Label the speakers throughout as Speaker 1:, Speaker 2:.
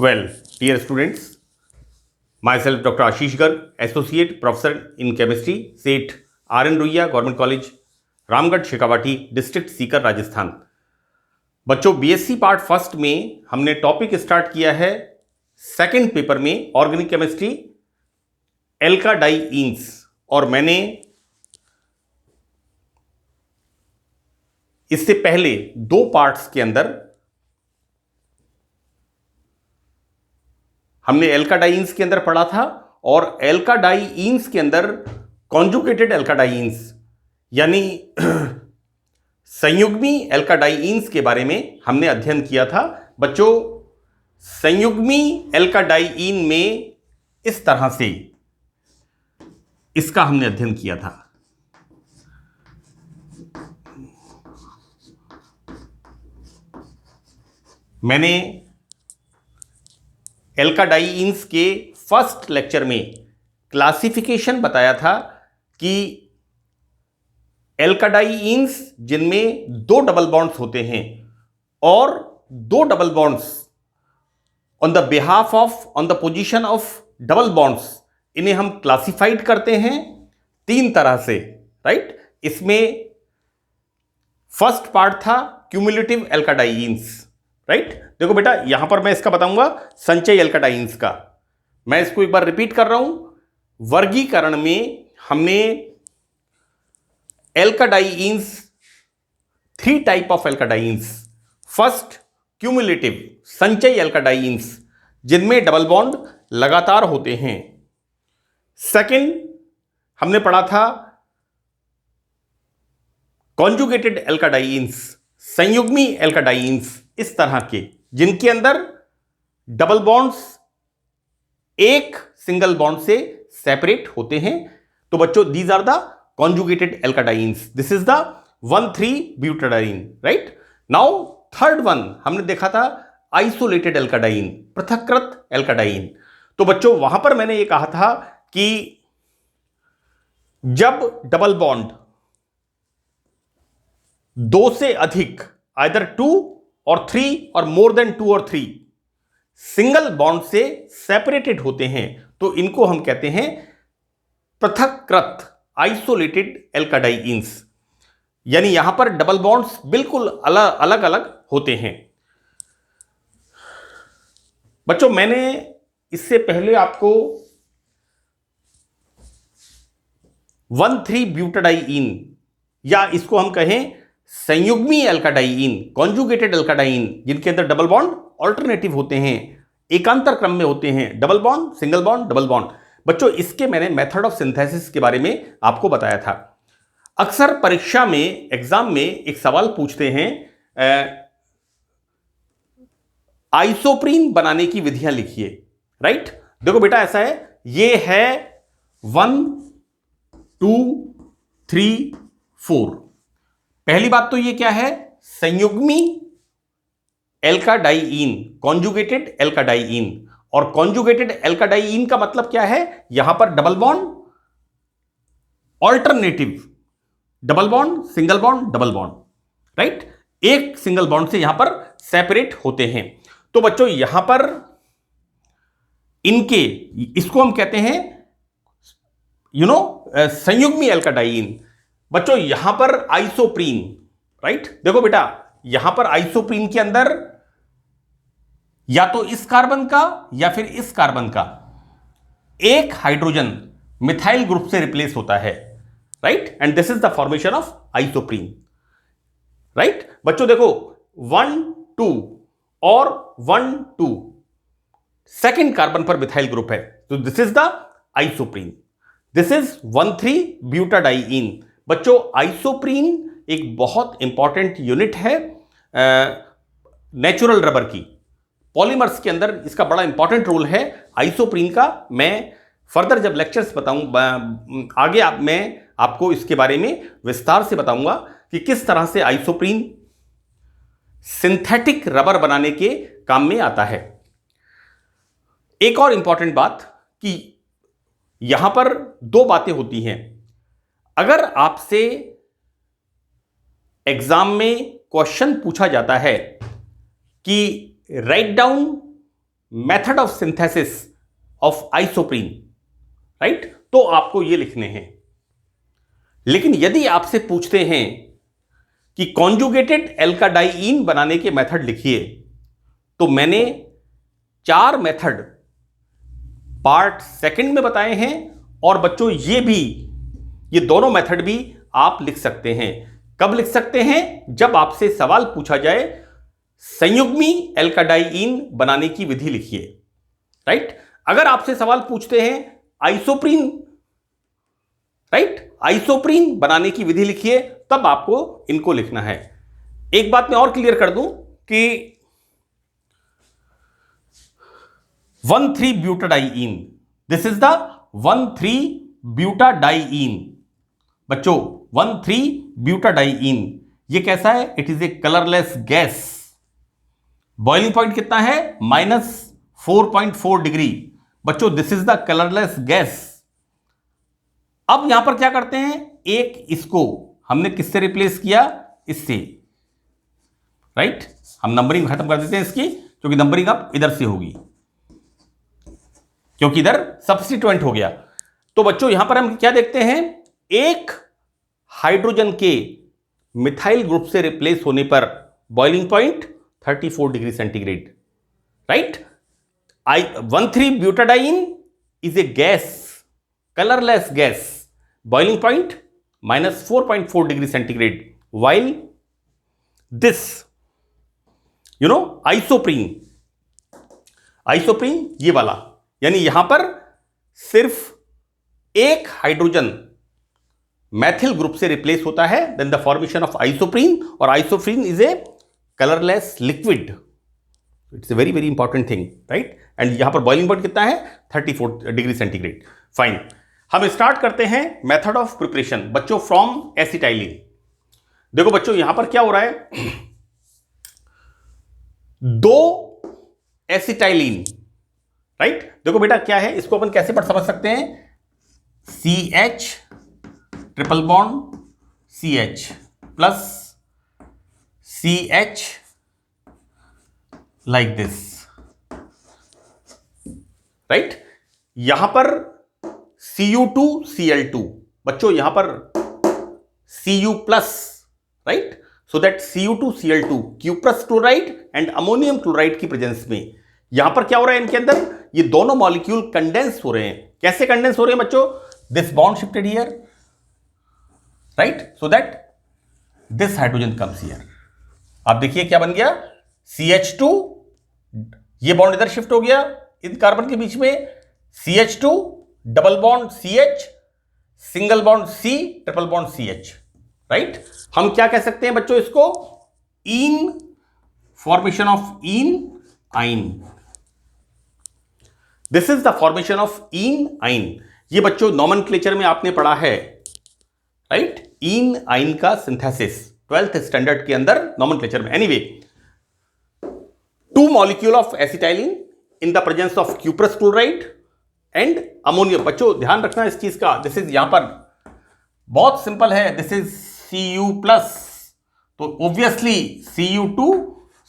Speaker 1: Well, dear students, myself Dr. Ashish Garg, Associate Professor in Chemistry, सेठ RN Ruia government college, Ramgarh Shekhawati, district Sikar, Rajasthan. बच्चों, BSc part first में हमने topic start किया है second paper में organic chemistry एल्काडाइईन्स, और मैंने इससे पहले दो पार्ट्स के अंदर हमने एल्काडाइईन्स के अंदर पढ़ा था, और एल्काडाइईन्स के अंदर कॉन्जुगेटेड एल्काडाइईन्स यानी संयुग्मी एल्काडाइईन्स के बारे में हमने अध्ययन किया था। बच्चों, संयुग्मी एल्काडाइईन में इस तरह से इसका हमने अध्ययन किया था। मैंने एल्काडाइईन्स के फर्स्ट लेक्चर में क्लासिफिकेशन बताया था कि एल्काडाइईन्स जिनमें दो डबल बॉन्ड्स होते हैं और दो double bonds on the behalf of on the position of double bonds, इन्हें हम क्लासिफाइड करते हैं तीन तरह से, राइट। इसमें फर्स्ट पार्ट था क्यूमुलेटिव एल्काडाइईन्स, राइट। देखो बेटा, यहां पर मैं इसका बताऊंगा संचय एल्काडाइईन्स का। मैं इसको एक बार रिपीट कर रहा हूं। वर्गीकरण में हमने alkadienes, three type of alkadienes. First, cumulative संचय एल्काडाइईन्स जिनमें डबल बॉन्ड लगातार होते हैं। सेकंड, हमने पढ़ा था कॉन्जुगेटेड एल्काडाइईन्स, संयुग्मी एल्काडाइईन्स, इस तरह के जिनके अंदर डबल बॉन्ड्स एक सिंगल बॉन्ड से सेपरेट होते हैं। तो बच्चों, these are the conjugated alkadienes. This is the one three butadiene, right. Now third one हमने देखा था आइसोलेटेड एल्काडाइन, पृथक्कृत एल्काडाइन। तो बच्चों, वहां पर मैंने ये कहा था कि जब डबल बॉन्ड दो से अधिक, आइदर 2 और 3 और मोर देन 2 और 3 सिंगल बॉन्ड से सेपरेटेड होते हैं, तो इनको हम कहते हैं पृथक्कृत आइसोलेटेड एल्काडाइईन्स। यानी यहां पर डबल बॉन्ड्स बिल्कुल अलग अलग होते हैं। बच्चों, मैंने इससे पहले आपको 1,3-ब्यूटाडाइन या इसको हम कहें संयुग्मी एल्काडाइईन, कॉन्जुगेटेड एल्काडाइन, जिनके अंदर डबल बॉन्ड ऑल्टरनेटिव होते हैं, एकांतर क्रम में होते हैं, double bond, single bond, double bond. बच्चों, इसके मैंने मेथड ऑफ सिंथेसिस के बारे में आपको बताया था। अक्सर परीक्षा में, एग्जाम में एक सवाल पूछते हैं, आइसोप्रीन बनाने की विधियां लिखिए, राइट। देखो बेटा, ऐसा है, ये है 1, 2, 3, 4। पहली बात तो ये क्या है, संयुग्मी एल्काडाइईन, कॉन्जुगेटेड एल्काडाइईन। और कॉन्जुगेटेड एल्काडाइईन का मतलब क्या है, यहां पर double bond alternative, double bond, single bond, double bond, right. एक सिंगल बॉन्ड से यहां पर सेपरेट होते हैं। तो बच्चों, यहां पर इनके, इसको हम कहते हैं संयुग्मी एल्काडाइईन। बच्चों, यहां पर आइसोप्रीन, राइट। देखो बेटा, यहां पर आइसोप्रीन के अंदर या तो इस कार्बन का या फिर इस कार्बन का एक हाइड्रोजन मिथाइल ग्रुप से रिप्लेस होता है, right. And this is the formation of isoprene, right. बच्चों देखो, 1, 2 और 1, 2 सेकेंड कार्बन पर मिथाइल ग्रुप है, तो this is the isoprene. This is one three butadiene. बच्चों, आइसोप्रीन एक बहुत इंपॉर्टेंट यूनिट है नेचुरल रबर की। पॉलीमर्स के अंदर इसका बड़ा इंपॉर्टेंट रोल है आइसोप्रीन का। मैं फर्दर जब लेक्चर्स बताऊं आगे, मैं आपको इसके बारे में विस्तार से बताऊंगा कि किस तरह से आइसोप्रीन सिंथेटिक रबर बनाने के काम में आता है। एक और इंपॉर्टेंट बात कि यहां पर दो बातें होती हैं। अगर आपसे एग्जाम में क्वेश्चन पूछा जाता है कि write down method of synthesis of isoprene, right? तो आपको ये लिखने हैं। लेकिन यदि आपसे पूछते हैं कि कॉन्जुगेटेड एल्काडाइईन बनाने के मेथड लिखिए, तो मैंने 4 मेथड पार्ट सेकंड में बताए हैं, और बच्चों ये दोनों मेथड भी आप लिख सकते हैं। कब लिख सकते हैं? जब आपसे सवाल पूछा जाए संयुग्मी एल्काडाइईन बनाने की विधि लिखिए, राइट? अगर आपसे सवाल पूछते हैं आइसोप्रीन, राइट, आइसोप्रीन बनाने की विधि लिखिए, तब आपको इनको लिखना है। एक बात मैं और क्लियर कर दूं कि 1,3-ब्यूटाडाइईन, दिस इज द 1,3-ब्यूटाडाइईन। बच्चों 1,3-ब्यूटाडाइईन ये कैसा है? It is a colourless gas. Boiling point कितना है? -4.4 डिग्री। बच्चों this is the colourless gas. अब यहां पर क्या करते हैं? एक इसको हमने किससे रिप्लेस किया? इससे, राइट? हम नंबरिंग खत्म कर देते हैं इसकी, क्योंकि नंबरिंग अब इधर से होगी, क्योंकि इधर सब्स्टिट्यूएंट हो गया। तो बच्चों यहां पर हम क्या देखते हैं? एक हाइड्रोजन के मिथाइल ग्रुप से रिप्लेस होने पर boiling point 34 degree centigrade, right? One three butadiene is a gas, colourless gas, boiling point -4.4 degree centigrade, while this isoprene ये वाला, यानी यहां पर सिर्फ एक हाइड्रोजन मैथिल ग्रुप से रिप्लेस होता है, then the formation of isoprene, और isoprene is a colourless liquid. It's a very very important thing, right? And यहां पर बॉइलिंग पॉइंट कितना है? 34 डिग्री सेंटीग्रेड। फाइन, हम स्टार्ट करते हैं मेथड ऑफ प्रिपरेशन बच्चों फ्रॉम एसिटाइलिन। देखो बच्चों यहां पर क्या हो रहा है? 2 एसिटाइलिन, राइट? देखो बेटा क्या है, इसको अपन कैसे समझ सकते हैं? CH triple bond CH plus CH like this, right? यहां पर Cu2 Cl2, बच्चों यहां पर Cu plus, right? So that Cu2 Cl2 cuprous chloride and ammonium chloride की प्रेजेंस में यहां पर क्या हो रहा है? इनके अंदर ये दोनों मॉलिक्यूल कंडेंस हो रहे हैं। कैसे कंडेंस हो रहे हैं बच्चों? This bond shifted here, right? So that this hydrogen comes here. आप देखिए क्या बन गया? CH2, ये बॉन्ड इधर शिफ्ट हो गया इन कार्बन के बीच में, CH2 double bond CH, single bond C, triple bond CH, right? हम क्या कह सकते हैं बच्चों इसको? इन, फॉर्मेशन ऑफ इन आइन। This is the formation of इन आइन। ये बच्चों नॉमेनक्लेचर में आपने पढ़ा है, राइट? इन आइन का सिंथेसिस 12th स्टैंडर्ड के अंदर नॉमेनक्लेचर में। Anyway, 2 molecule of acetylene in the presence of cuprous chloride and ammonium. बच्चों ध्यान रखना इस चीज का, दिस इज यहां पर बहुत सिंपल है, दिस इज Cu प्लस, तो ऑब्वियसली Cu2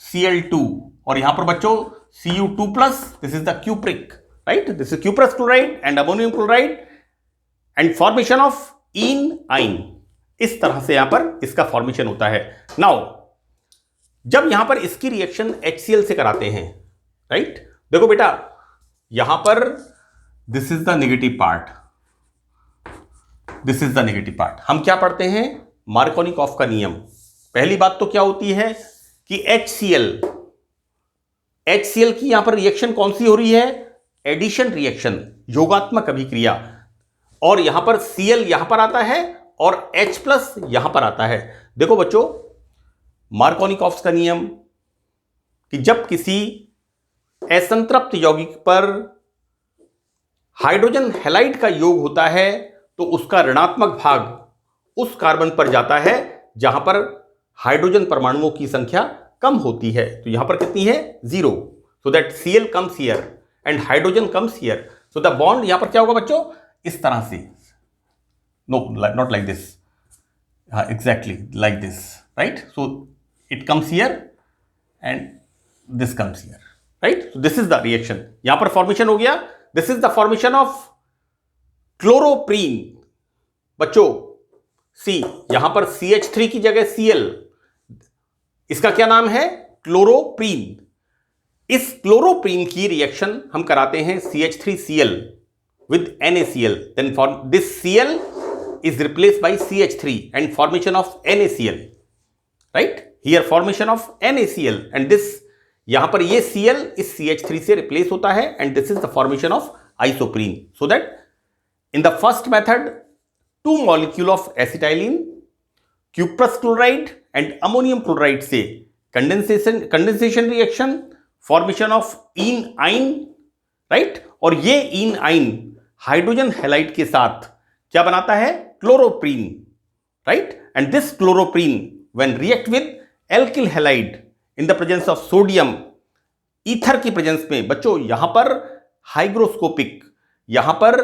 Speaker 1: Cl2, और यहां पर बच्चों Cu2 plus, this is the cupric, right? This is cuprous chloride and ammonium chloride and formation of इन आइन। इस तरह से यहां पर इसका फॉर्मेशन होता है। नाउ जब यहां पर इसकी रिएक्शन HCl से कराते हैं, राइट? देखो बेटा यहां पर this is the negative part, this is the negative part. हम क्या पढ़ते हैं? मार्कोनिकॉफ का नियम। पहली बात तो क्या होती है कि HCl की यहां पर रिएक्शन कौन सी हो रही है? एडिशन रिएक्शन, योगात्मक अभिक्रिया, और यहां पर Cl यहां पर आता है और H प्लस यहां पर आता है। देखो बच्चों मार्कोनिकॉफ का नियम कि जब किसी असंतृप्त यौगिक पर हाइड्रोजन हैलाइड का योग होता है तो उसका ऋणात्मक भाग उस कार्बन पर जाता है जहां पर हाइड्रोजन परमाणुओं की संख्या कम होती है। तो यहां पर कितनी है? 0। So that Cl comes here and hydrogen comes here. So the bond यहां पर क्या होगा बच्चों? इस तरह से, no not like this, exactly like this, right? So it comes here and this comes here, right. This is the reaction, यहां पर फॉर्मेशन हो गया, this is the formation of chloroprene. बच्चों सी, यहां पर CH3 की जगह Cl, इसका क्या नाम है? क्लोरोप्रीन। इस क्लोरोप्रीन की रिएक्शन हम कराते हैं CH3Cl with NaCl, then for this Cl is replaced by CH3 and formation of NaCl, right? Here formation of NaCl and this, यहां पर ये Cl इस CH3 से रिप्लेस होता है and this is the formation of isoprene. So that in the first method, 2 molecule of acetylene, cuprous chloride and ammonium chloride से condensation reaction, formation of इन आइन, राइट। और ये इन आइन हाइड्रोजन हैलाइड के साथ क्या बनाता है? Chloroprene, right. And this chloroprene when react with alkyl halide in the presence of sodium, ether की प्रेजेंस में, बच्चों यहां पर हाइग्रोस्कोपिक, यहां पर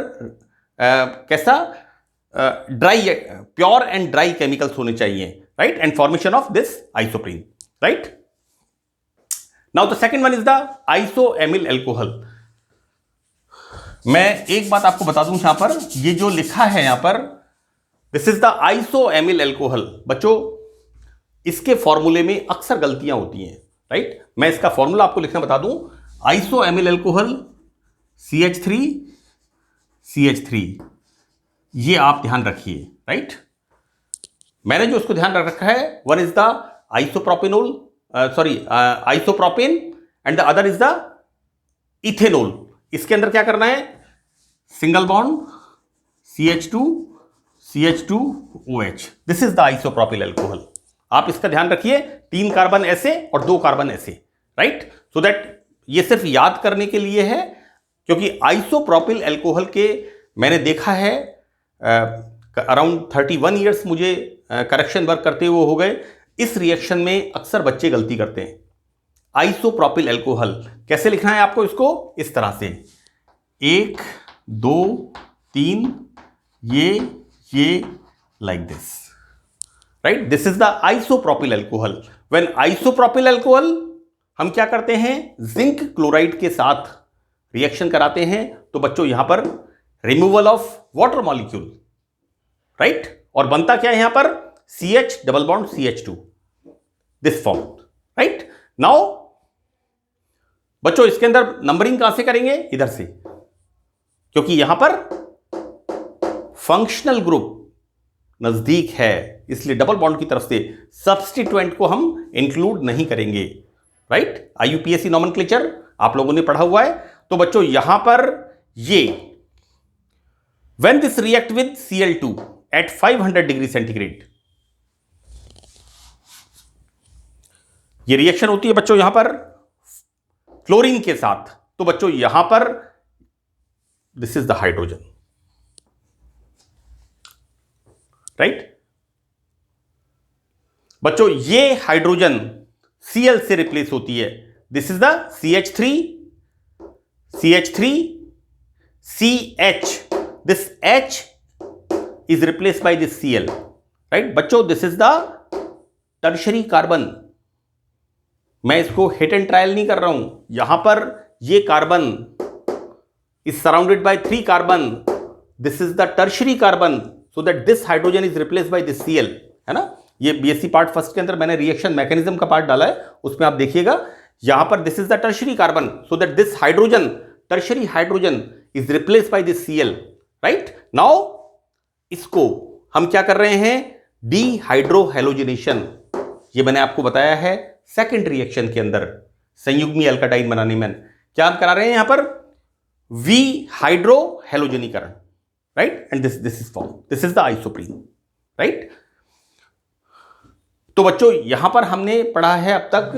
Speaker 1: कैसा dry, pure and dry chemicals होने चाहिए, right. And formation of this isoprene, right. Now the second one is the isoamyl alcohol. मैं एक बात आपको बता दूं, यहां पर ये जो लिखा है यहां पर, this is the isoamyl alcohol. बच्चों इसके फॉर्मूले में अक्सर गलतियां होती हैं, राइट। मैं इसका फॉर्मूला आपको लिखना बता दूं, आइसोएमिल एल्कोहल CH3, ये आप ध्यान रखिए, राइट। मैंने जो उसको ध्यान रख रखा है, one is the isopropanol, isopropane and the other is the ethanol. इसके अंदर क्या करना है? Single bond CH2OH, this is the isopropyl alcohol. आप इसका ध्यान रखिए, 3 कार्बन ऐसे और 2 कार्बन ऐसे, राइट। सो दैट ये सिर्फ याद करने के लिए है, क्योंकि आइसोप्रोपिल एल्कोहल के मैंने देखा है अराउंड 31 ईयर्स मुझे करेक्शन वर्क करते हुए हो गए। इस रिएक्शन में अक्सर बच्चे गलती करते हैं। आइसोप्रोपिल एल्कोहल कैसे लिखना है आपको? इसको इस तरह से 1 2 3, ये like this, right. This is the isopropyl alcohol. When isopropyl alcohol हम क्या करते हैं? जिंक क्लोराइड के साथ रिएक्शन कराते हैं, तो बच्चों यहां पर removal of water molecule, right. और बनता क्या है यहां पर? CH double bond CH2, this form, right. Now बच्चों इसके अंदर नंबरिंग कहां से करेंगे? इधर से, क्योंकि यहां पर फंक्शनल ग्रुप नजदीक है, इसलिए डबल बॉन्ड की तरफ से सब्स्टिट्यूएंट को हम इंक्लूड नहीं करेंगे, राइट। IUPAC नॉमेनक्लेचर आप लोगों ने पढ़ा हुआ है। तो बच्चों यहां पर ये when this react with Cl2 at 500 degree centigrade, ये रिएक्शन होती है बच्चों यहां पर क्लोरीन के साथ। तो बच्चों यहां पर this is the hydrogen, right. बच्चों ये हाइड्रोजन Cl से रिप्लेस होती है। This is the CH3CH, this H is replaced by this Cl, right? बच्चों this is the tertiary carbon. मैं इसको हिट एंड ट्रायल नहीं कर रहा हूं, यहां पर ये carbon is surrounded by 3 carbon, this is the tertiary carbon, so that this hydrogen is replaced by this Cl, है ना। ये BSc पार्ट फर्स्ट के अंदर मैंने रिएक्शन मैकेनिज्म का पार्ट डाला है, उसमें आप देखिएगा यहां पर this is the tertiary carbon, so that this hydrogen, tertiary hydrogen is replaced by this Cl, right. Now इसको हम क्या कर रहे हैं? डीहाइड्रोहेलोजिनेशन। ये मैंने आपको बताया है सेकंड रिएक्शन के अंदर संयुग्मी एल्काडाइन बनाने में क्या हम करा रहे हैं यहां पर? हाइड्रोहेलोजनीकरण, right. And this is form, this is the isoprene, right. तो बच्चों यहां पर हमने पढ़ा है अब तक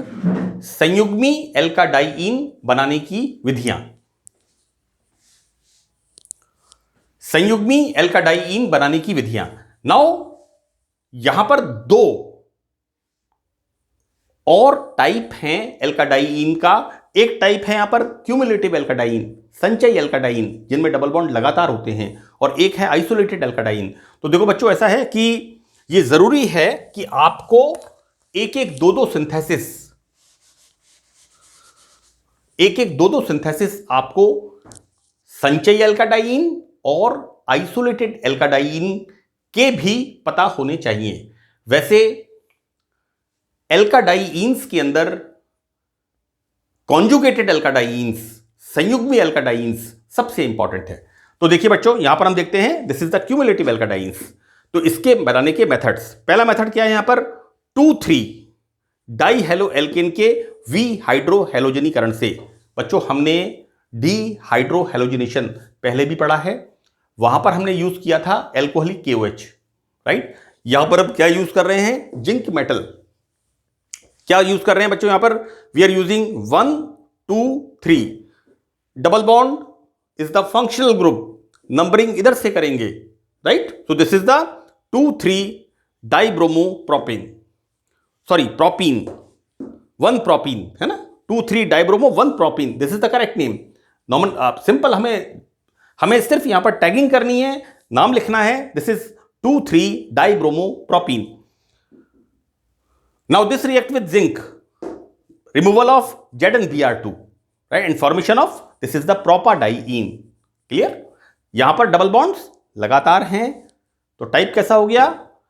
Speaker 1: संयुग्मी एल्काडाइन बनाने की विधियां। संयुग्मी एल्काडाइन बनाने की विधियां। नाउ यहां पर 2 और टाइप हैं एल्काडाइन का। एक टाइप है यहां पर क्यूमुलेटिव एल्काडाइन, संचयी एल्काडाइन, जिनमें डबल बॉन्ड लगातार होते हैं, और एक है आइसोलेटेड एल्काडाइन। तो देखो बच्चों ऐसा है कि ये जरूरी है कि आपको एक 2 सिंथेसिस एक एक दो सिंथेसिस आपको संचयी एल्काडाइन और आइसोलेटेड एल्काडाइन के भी पता होने चाहिए। वैसे एल्काडाइंस के अंदर कॉन्जुगेटेड एल्काडाइंस, संयुग्मी एल्काडाइंस सबसे इंपॉर्टेंट है। तो देखिए बच्चों, यहां पर हम देखते हैं दिस इज द क्यूमुलेटिव एल्काडाइंस। तो इसके बनाने के मेथड्स, पहला मेथड क्या है यहां पर, 2,3 डाई हेलो एल्केन के वी हाइड्रो हेलोजनीकरण से। बच्चों हमने डी हाइड्रो हेलोजिनेशन पहले भी पढ़ा है, वहां पर हमने यूज किया था एल्कोहलिक KOH, राइट। यहां पर अब क्या यूज कर रहे हैं, जिंक मेटल। क्या यूज कर रहे हैं बच्चों यहां पर, we are using 1 2 3 double bond is the functional group, numbering इधर से करेंगे, right. So this is the 2,3 dibromo propyne, sorry propene, 1 propene है ना, 2,3 dibromo 1 propene, this is the correct name. Normal simple हमें सिर्फ यहां पर टैगिंग करनी है, नाम लिखना है, this is 2,3 dibromo propene. Now this react with zinc, removal of Z and Br2, right, and formation of this is the propadiene. Clear? यहां पर डबल बॉन्ड्स लगातार हैं, तो टाइप कैसा हो गया,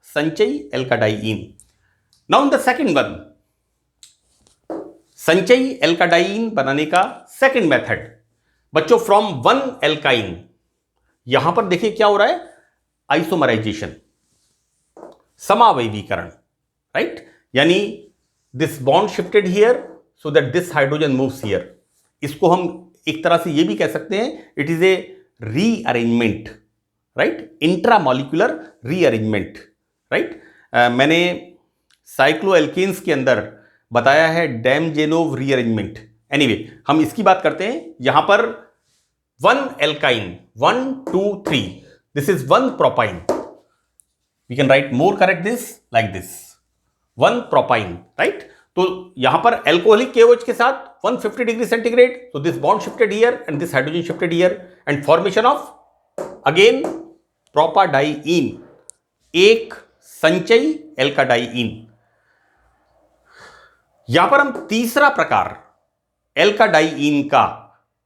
Speaker 1: संचयी alkadiene. Now in the second one, संचयी एल्काडाइन बनाने का सेकंड मेथड बच्चों, फ्रॉम 1 एल्काइन। यहां पर देखिए क्या हो रहा है, आइसोमराइजेशन, समावयवीकरण, राइट। यानी this bond shifted here so that this hydrogen moves here. इसको हम एक तरह से ये भी कह सकते हैं, it is a rearrangement, right, intramolecular rearrangement, right. मैंने साइक्लोएल्केन्स के अंदर बताया है डैमजेनोव रीअरेंजमेंट। एनीवे हम इसकी बात करते हैं। यहां पर 1 alkyne, 1 2 3, this is 1 propyne, we can write more correct this like this, 1 propyne, right. तो यहां पर एल्कोहलिक KOH के साथ 150 degree centigrade, so this bond shifted here and this hydrogen shifted here and formation of again propadiene, एक संचयी एल्काडाइन। यहां पर हम तीसरा प्रकार एल्काडाइन का,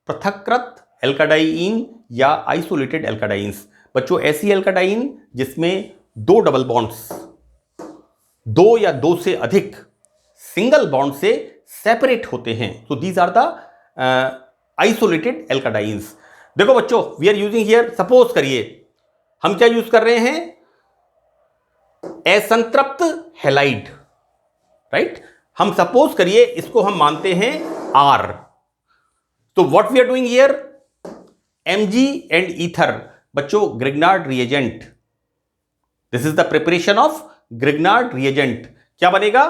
Speaker 1: पृथक्कृत एल्काडाइन या आइसोलेटेड एल्काडाइंस। बच्चों ऐसी एल्काडाइन जिसमें 2 डबल बॉन्ड्स, 2 या 2 से अधिक सिंगल बॉन्ड से सेपरेट होते हैं, तो these are the isolated alkadienes. देखो बच्चों, we are using here, suppose करिए हम क्या यूज कर रहे हैं, असंतृप्त हैलाइड, राइट। हम सपोज करिए इसको हम मानते हैं R, तो what we are doing here, Mg and ether. बच्चों Grignard reagent, this is the preparation of Grignard reagent. क्या बनेगा,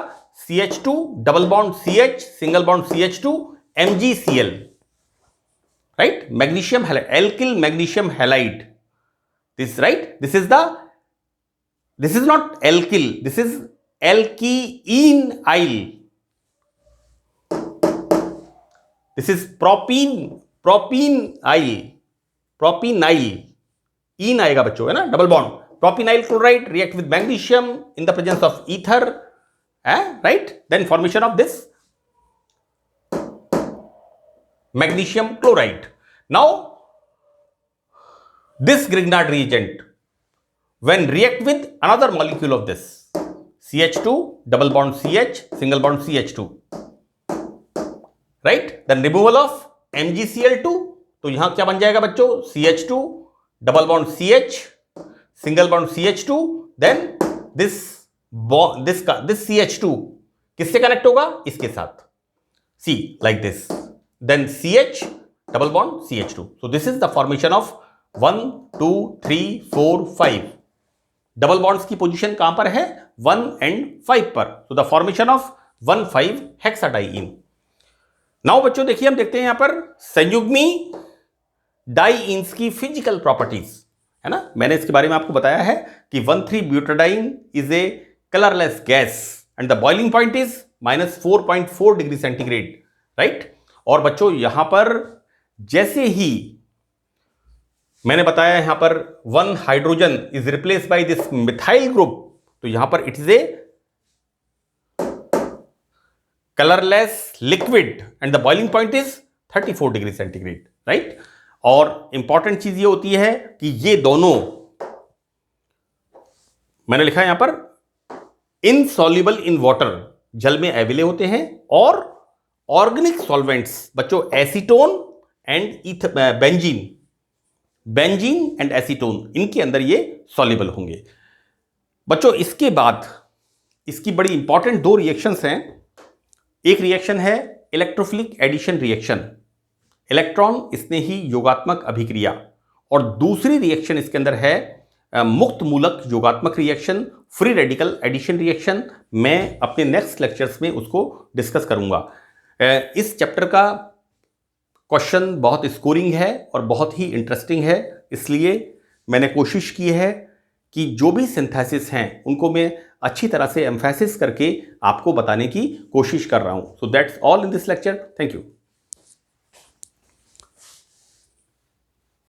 Speaker 1: CH2 double bond CH, single bond CH2, MgCl, right, magnesium halide, alkyl magnesium halide, this right, this is not alkyl, this is alkenyl, this is propenyl, इन आएगा बच्चों, है ना, double bond. Propynyl chloride react with magnesium in the presence of ether, right? Then formation of this magnesium chloride. Now, this Grignard reagent, when react with another molecule of this, CH2, double bond CH, single bond CH2, right? Then removal of MgCl2, तो यहां क्या बन जाएगा बच्चों, CH2, double bond CH, single bond CH2, then this CH2 किससे connect होगा, इसके साथ, C like this, then CH double bond CH2। So this is the formation of 1 2 3 4 5। Double bonds की पोजीशन कहां पर है, 1 and 5 पर, so the formation of 1,5 hexadiene. Now बच्चों देखिए, हम देखते हैं यहां पर संयुग्मी डाइइन्स की फिजिकल प्रॉपर्टीज, है ना। मैंने इसके बारे में आपको बताया है कि one three butadiene is a colourless gas and the boiling point is -4.4 degree centigrade, right. और बच्चों यहां पर जैसे ही मैंने बताया यहां पर 1 hydrogen is replace by this methyl group, तो यहां पर it is a colourless liquid and the boiling point is 34 degree centigrade, right. और इंपॉर्टेंट चीज ये होती है कि ये दोनों मैंने लिखा है यहां पर इनसॉल्युबल इन वाटर, जल में अवेले होते हैं, और ऑर्गेनिक सॉल्वेंट्स बच्चों acetone and benzene and acetone, इनके अंदर ये सॉल्युबल होंगे। बच्चों इसके बाद इसकी बड़ी इंपॉर्टेंट दो रिएक्शंस हैं। एक रिएक्शन है इलेक्ट्रोफिलिक एडिशन रिएक्शन, इलेक्ट्रॉन स्नेही योगात्मक अभिक्रिया, और दूसरी रिएक्शन इसके अंदर है मुक्त मूलक योगात्मक reaction, free radical addition reaction. मैं अपने नेक्स्ट लेक्चर्स में उसको डिस्कस करूंगा। इस चैप्टर का क्वेश्चन बहुत स्कोरिंग है और बहुत ही इंटरेस्टिंग है, इसलिए मैंने कोशिश की है कि जो भी सिंथेसिस हैं उनको मैं अच्छी तरह से एम्फेसिस करके आपको बताने की कोशिश कर रहा हूं। So that's all in this lecture. Thank you.